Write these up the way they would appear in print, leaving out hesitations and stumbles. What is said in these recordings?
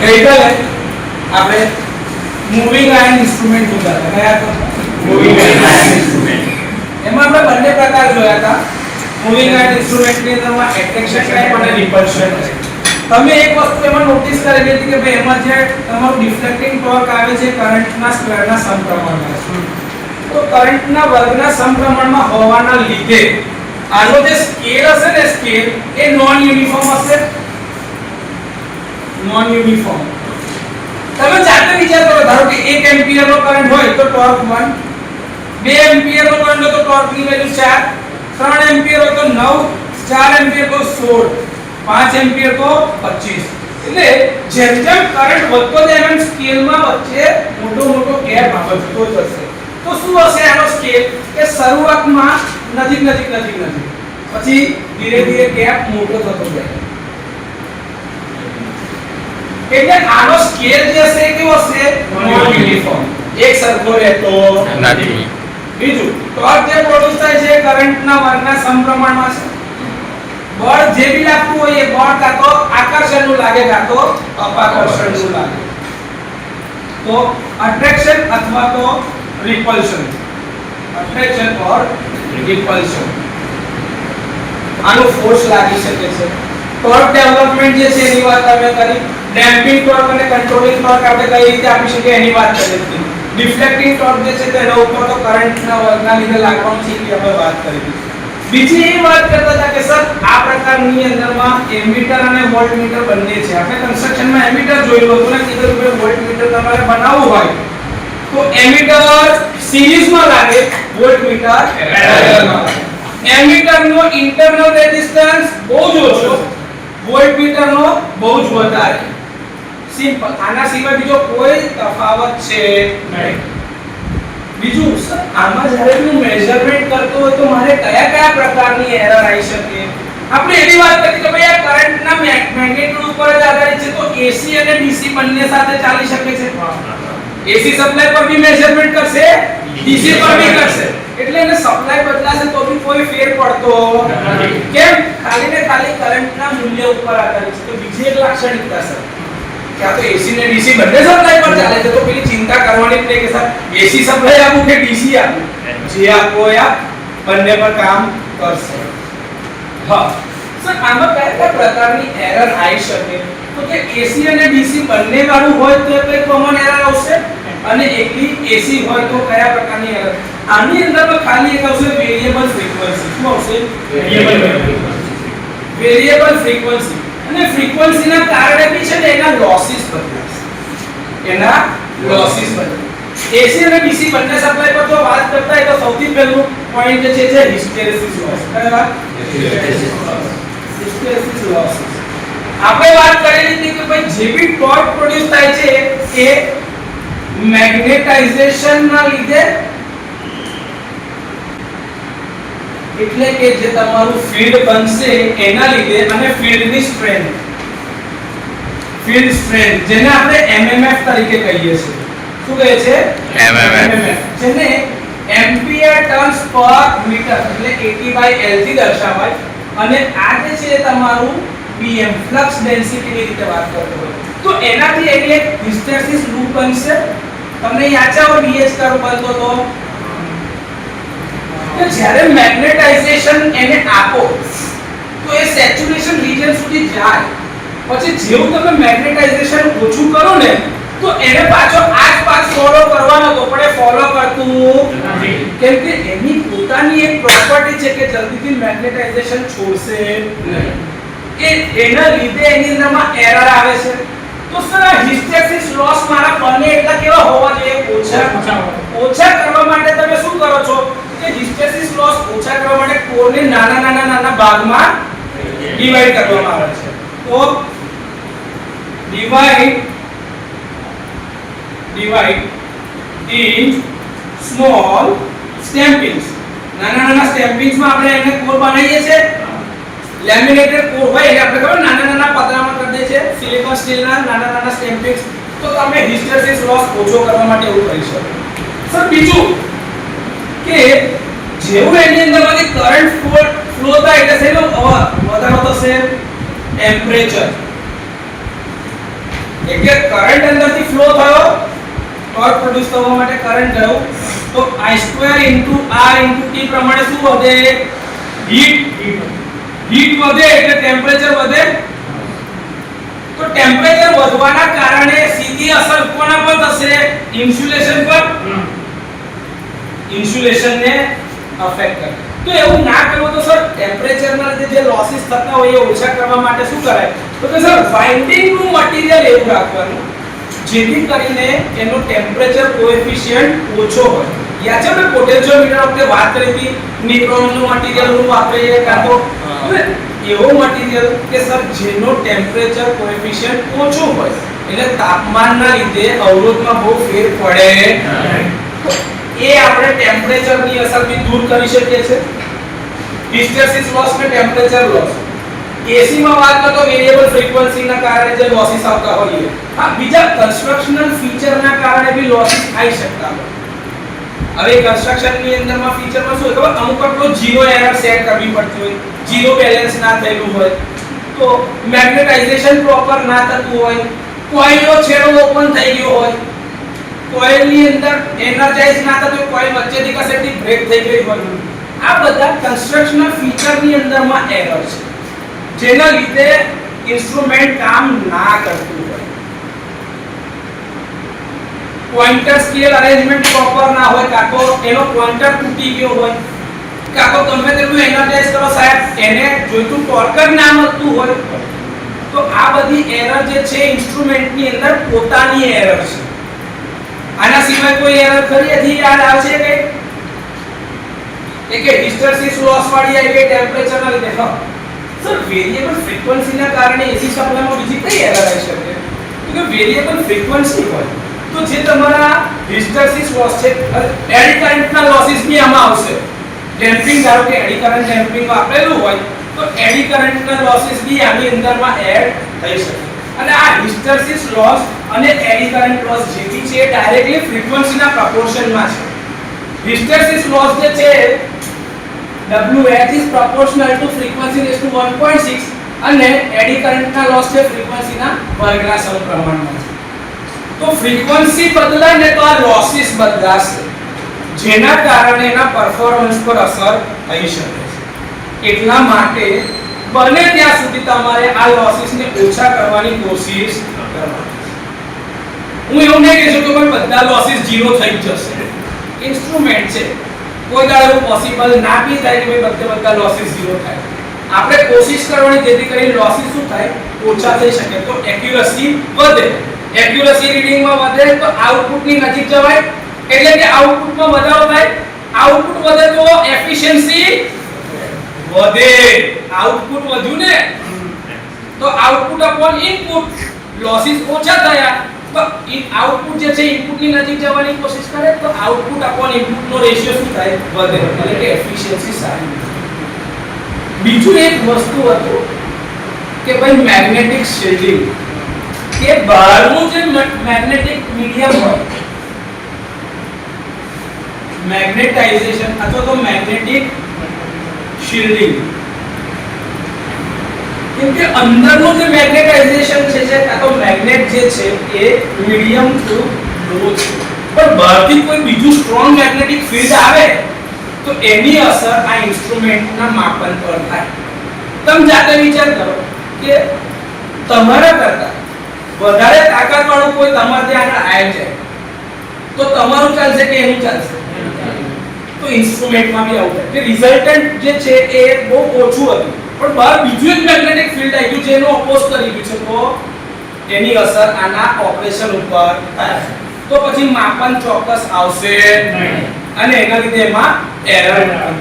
ગઈકાલે આપણે moving iron instrument જોયા હતા. કયા હતા? Moving iron instrument. એમાં આપણે બંને પ્રકાર જોયા હતા. મૂવિંગ આયન ઇન્સ્ટ્રુમેન્ટની અંદરમાં એટ્રેક્શન ટાઈપ અને રિપલ્શન ટાઈપ. તમે એક વસ્તુ એમાં નોટિસ કરેલી હતી કે ભાઈ એમાં જે તમારું ડિફ્લેક્ટિંગ ટોર્ક આવે છે કરંટના સ્ક્વેરના સમપ્રમાણમાં છે. તો કરંટના વર્ગના સમપ્રમાણમાં હોવાના લીધે આનો જે સ્કેલ હશે ને સ્કેલ એ નોન યુનિફોર્મ હશે. Non uniform. તમે જાતે વિચાર કરો, ધારો કે 1 એમ્પિયર નો કરંટ હોય તો ટોર્ક 1, 2 એમ્પિયર નો કરંટ હોય તો ટોર્કની વેલ્યુ 4, 3 એમ્પિયર હોય તો 9, 4 એમ્પિયર તો 16, 5 એમ્પિયર તો 25. એટલે જેમ જેમ કરંટ વધતો જાય એમ સ્કેલમાં વચ્ચે મોટો ગેપ વધતો જશે. તો શું હશે આનો સ્કેલ કે શરૂઆતમાં નજીક પછી ધીરે ધીરે ગેપ મોટો થતો જાય. એટલે આનો સ્કેલ જે હશે કેવો હશે? નોન યુનિફોર્મ, એક સરખો રહેતો નથી. બીજું, ટોર્ક જે પ્રોડ્યુસ થાય છે કરંટના વર્ગના સમપ્રમાણમાં છે. બળ જે બી લાગતું હોય એ બળ કાં તો આકર્ષણનું લાગે કાં તો અપાકર્ષણનું લાગે. તો અટ્રેક્શન અથવા તો રિપલ્શન. અટ્રેક્શન ઓર રિપલ્શન. આનો ફોર્સ લાગી શકે છે. ટોર્ક ડેવલપમેન્ટ જે છે એની વાત અમે કરી. ડેમ્પિંગ ટોર્ક અને કંટ્રોલિંગ ટોર્ક આપણે કઈ રીતે આપી શકીએ એની વાત કરી હતી. ડિફ્લેક્ટિંગ ટોર્ક જે છે તેના ઉપર તો કરંટના વર્ગના લીધે લાગવાનું છે એ આપણે વાત કરી હતી. બીજી એ વાત કરતા હતા કે સર આ પ્રકારની અંદરમાં એમીટર અને વોલ્ટમીટર બંને છે. આપણે કન્સ્ટ્રક્શનમાં એમીટર જોયેલું હતું ને કીધું કે વોલ્ટમીટર તમારે બનાવવું હોય તો એમીટર સિરીઝમાં લાગે, વોલ્ટમીટર પેરેલલમાં લાગે. એમીટરનો ઇન્ટરનલ રેઝિસ્ટન્સ બહુ જ ઓછો, વોલ્ટમીટરનો બહુ જ વધારે. સિમ્પલ. આના સિવાય બીજો કોઈ તફાવત છે નહીં. બીજું સર આમાં જ્યારે હું મેઝરમેન્ટ કરતો હોય તો મારે કયા પ્રકારની એરર આવી શકે? આપણે એવી વાત કરી કે ભાઈ આ કરંટના મેગ્નિટ્યુડ ઉપર જ આધારિત છે. તો એસી અને ડીસી બંને સાથે ચાલી શકે છે. એસી સપ્લાય પર બી મેઝરમેન્ટ કરશે, ડીસી પર બી કરશે. એટલે એને સપ્લાય બદલાશે તો બી કોઈ ફેર પડતો નથી. કેમ? ખાલી ને ખાલી કરંટના મૂલ્ય ઉપર આધારિત છે. તો બીજી એક લાક્ષણિકતા સર કે આ તો એસી ને ડીસી બંને સપ્લાય પર ચાલે છે. તો પેલી ચિંતા કરવાની જ નહીં કે સર એસી સપ્લાય આપું કે ડીસી આપું, જે આપો આ બંને પર કામ કરશે. હા સર આમાં કયા પ્રકારની એરર આવી શકે? તો કે એસી અને ડીસી બંને વાળું હોય તો એક કોમન એરર આવશે અને એકલી એસી હોય તો કયા પ્રકારની એરર? આની અંદર ખાલી એક આવશે વેરીએબલ ફ્રીક્વન્સી. શું આવશે? Variable frequency. અને ફ્રીક્વન્સીના કારણે બી છે ને એના લોસીસ બદલાશે. એના લોસીસ બદલાશે. એસી અને ડીસી બંને સપ્લાય પર જો વાત કરતા હોય તો સૌથી પહેલું પોઈન્ટ જે છે હિસ્ટેરેસિસ લોસ. કયા વાત? Hysteresis loss. આપણે વાત કરેલી હતી કે ભાઈ જે બી ટોર્ક પ્રોડ્યુસ થાય છે એ મેગ્નેટાઇઝેશન ના લીધે, એટલે કે જે તમારું ફીલ્ડ બનશે એના લીધે, અને ફીલ્ડની સ્ટ્રેન્થ, ફીલ્ડ સ્ટ્રેન્થ જેને આપણે એમએમએફ તરીકે કહીએ છીએ. શું કહે છે? એમએમએફ. જેને એમ્પિયર ટર્ન્સ પર મીટર એટલે 80/L થી દર્શાવાય. અને આ જે છે તમારું પીએમ ફ્લક્સ ડેન્સિટી ની રીતે વાત કરતો હોય તો એનાથી એક હિસ્ટેરેસિસ લૂપ બનશે. તમને યાદ છે BH કર્વ બનતો તો કે જ્યારે મેગ્નેટાઇઝેશન એને આપો તો એ સેચ્યુરેશન રીજન સુધી જાય. પછી જેવું તમે મેગ્નેટાઇઝેશન ઓછું કરો ને તો એને પાછો આસપાસ ફોલો કરવાનો તો પણ એ ફોલો કરતું નથી. કેમ કે એની પોતાની એક પ્રોપર્ટી છે કે જલ્દીથી મેગ્નેટાઇઝેશન છોડશે નહીં. એના લીધે એની અંદરમાં એરર આવે છે. તો સર હિસ્ટેરેસિસ લોસ મારા બને એટલા કેવા હોવા જોઈએ? ઓછા કરવા માટે તમે શું કરો છો કે હિસ્ટેરેસિસ લોસ ઓછા કરવા માટે કોરને નાના ભાગમાં ડિવાઈડ કરવામાં આવે છે. તો ડિવાઈડ ઇન સ્મોલ સ્ટેમ્પિંગ્સ. નાના સ્ટેમ્પિંગ્સ માં આપણે એને કોર બનાવીએ છીએ. લેમિનેટેડ કોર હોય એટલે આપણે ખબર નાના પતરામાં કરી દે છે સિલિકોન સ્ટીલના નાના સ્ટેમ્પિંગ્સ. તો તમે હિસ્ટેરેસિસ લોસ ઓછો કરવા માટે એવું કરી શકો. સર બીજું કે જેવું એની અંદરમાંથી કરંટ ફ્લો થાય એટલે શેનો વધારો થશે? ટેમ્પરેચર. એટલે કરંટ અંદરથી ફ્લો થયો, ટોર્ક પ્રોડ્યુસ થવા માટે કરંટ ગયો, તો I2 R T પ્રમાણે શું વધે? હીટ વધે એટલે ટેમ્પરેચર વધે. તો ટેમ્પરેચર વધવાના કારણે સીધી અસર કોના પર થશે? ઇન્સ્યુલેશન પર. ઇન્સ્યુલેશન ને અફેક્ટ કરે. તો એવું ના કરવું તો સર ટેમ્પરેચરના લીધે જે લોસીસ થતા હોય એ ઓછા કરવા માટે શું કરાય? તો કે સર વાઇન્ડિંગ નું મટીરીયલ એવું રાખવાનું જેથી કરીને એનો ટેમ્પરેચર કોએફિશિયન્ટ ઓછો હોય. યાદ છે ને પોટેન્શિયોમીટર આપણે વાત કરી હતી, નિક્રોમ નું મટીરીયલ નું વાપરીએ કાં તો એવો મટીરીયલ કે સર જેનો ટેમ્પરેચર કોએફિશિયન્ટ ઓછો હોય એટલે તાપમાનના લીધે અવરોધમાં બહુ ફેર પડે એ આપણે ટેમ્પરેચરની અસરથી દૂર કરી શકીએ છીએ. હિસ્ટેરેસિસ લોસ ને ટેમ્પરેચર લોસ. એસી માં વાત કરતો વેરીએબલ ફ્રીક્વન્સી ના કારણે જે લોસીસ આવતા હોય એ બીજા કન્સ્ટ્રક્શનલ ફીચર ના કારણે બી લોસીસ આવી શકતા હોય. હવે કન્સ્ટ્રક્શન ની અંદરમાં ફીચરમાં શું હોય ખબર? અમુક આપણો ઝીરો એરર સેટ કરવી પડતી હોય, ઝીરો બેલેન્સ ના થયેલું હોય, તો મેગ્નેટાઇઝેશન પ્રોપર ના થતું હોય, કોઇલનો છેડો ઓપન થઈ ગયો હોય, કોઇલ ની અંદર એનર્જાઇઝ ના થતું હોય, કોઇલ વચ્ચેથી કસેથી બ્રેક થઈ ગઈ હોય. આ બધા કન્સ્ટ્રક્શનલ ફીચર ની અંદરમાં એરર છે જેના લીધે ઇન્સ્ટ્રુમેન્ટ કામ ના કરતું હોય. પોઇન્ટર સ્કેલ અરેન્જમેન્ટ પ્રોપર ના હોય, કાં તો એનો પોઇન્ટર તૂટી ગયો હોય, કાં તો તમે તેટલું એનર્જાઇઝ કરો સાહેબ એને જોઈતું ટોર્ક જ ના મળતું હોય, તો આ બધી એરર જે છે ઇન્સ્ટ્રુમેન્ટની અંદર પોતાની એરર છે. આના સિવાય કોઈ એરર ખરી હજી યાદ આવશે કે હિસ્ટેરેસિસ લોસ વાળી આવી કે ટેમ્પરેચરના લીધે? હા સર, વેરીએબલ ફ્રીક્વન્સીના કારણે એસી સપ્લાયમાં બીજી કઈ એરર આવી શકે? તો કે વેરીએબલ ફ્રીક્વન્સી હોય તો જે તમારા હિસ્ટેરેસિસ લોસ છે, એડી કરંટના લોસીસ બી આમાં આવશે. ડેમ્પિંગ ધારો કે એડી કરંટ ડેમ્પિંગ વાપરેલું હોય તો એડી કરંટના લોસીસ બી આની અંદરમાં એડ થઈ શકે. અને આ હિસ્ટેરેસિસ લોસ અને એડી કરંટ લોસ જે બી છે ડાયરેક્ટલી ફ્રીક્વન્સીના પ્રોપોર્શનમાં છે. હિસ્ટેરેસિસ લોસ જે છે WH is proportional to frequency raised to 1.6 અને એડી કરંટના લોસ છે ફ્રીક્વન્સીના વર્ગના સમપ્રમાણમાં છે. તો ફ્રીક્વન્સી બદલાય ને તો આ લોસીસ બદલાશે જેના કારણે એના પરફોર્મન્સ પર અસર થઈ શકે છે. એટલા માટે બને ત્યાં સુધી તમારે આ લોસીસને ઓછા કરવાની કોશિશ કરવાની. હું એવું નહીં કહી શકું કે બધા લોસીસ ઝીરો થઈ જશે. ઇન્સ્ટ્રુમેન્ટ છે, કોઈ દાડો એવું પોસિબલ ના બી થાય કે બધા લોસીસ ઝીરો થાય. આપણે કોશિશ કરવાની જેથી કરીને લોસીસ શું થાય? ઓછા થઈ શકે. તો એક્યુરસી વધે. એક્યુરસી રીડિંગમાં વધે તો આઉટપુટની નજીક જવાય એટલે કે આઉટપુટમાં વધારો થાય. આઉટપુટ વધે તો એફિશિયન્સી વધે. આઉટપુટ વધ્યું ને તો આઉટપુટ અપોન ઇનપુટ લોસીસ ઓછા થયા તો આઉટપુટ જે છે ઇનપુટની નજીક જવાની કોશિશ કરે તો આઉટપુટ અપોન ઇનપુટનો રેશિયો શું થાય? વધે. એટલે કે એફિશિયન્સી સારી. બીજું એક વસ્તુ હતું કે ભાઈ મેગ્નેટિક શિલ્ડિંગ કે બહારનું જે મેગ્નેટિક મીડિયમ હોય, મેગ્નેટાઇઝેશન અથવા તો મેગ્નેટિક શિલ્ડિંગ, કેમ કે અંદરનું જે મેગ્નેટાઇઝેશન છે કાં તો મેગ્નેટ જે છે એ મીડિયમ ટુ લો છે, પણ બહારથી કોઈ બીજું સ્ટ્રોંગ મેગ્નેટિક ફીલ્ડ આવે તો એની અસર આ ઇન્સ્ટ્રુમેન્ટના માપન પર થાય. તમે જાતે વિચાર કરો કે તમારા કરતા વધારે તાકાતવાળું કોઈ તમારે ત્યાં આગળ આવી જાય તો તમારું ચાલશે કે એનું ચાલશે? તો ઇન્સ્ટ્રુમેન્ટમાં બી આવું થાય કે રિઝલ્ટન્ટ જે છે એ બહુ ઓછું હતું પણ બહાર બીજું એક મેગ્નેટિક ફીલ્ડ આવી ગયું જેનો ઓપોઝ કરી ગયું છે તો એની અસર આના ઓપરેશન ઉપર થાય. તો પછી માપન ચોક્કસ આવશે નહીં અને એના લીધે એમાં એરર થાય.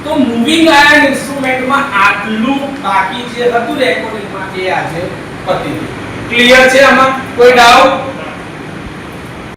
તો મૂવિંગ આયર્ન ઇન્સ્ટ્રુમેન્ટમાં આટલું બાકી જે હતું રેકોર્ડિંગમાં એ આજે પતી ગયું. ક્લિયર છે? આમાં કોઈ ડાઉટ?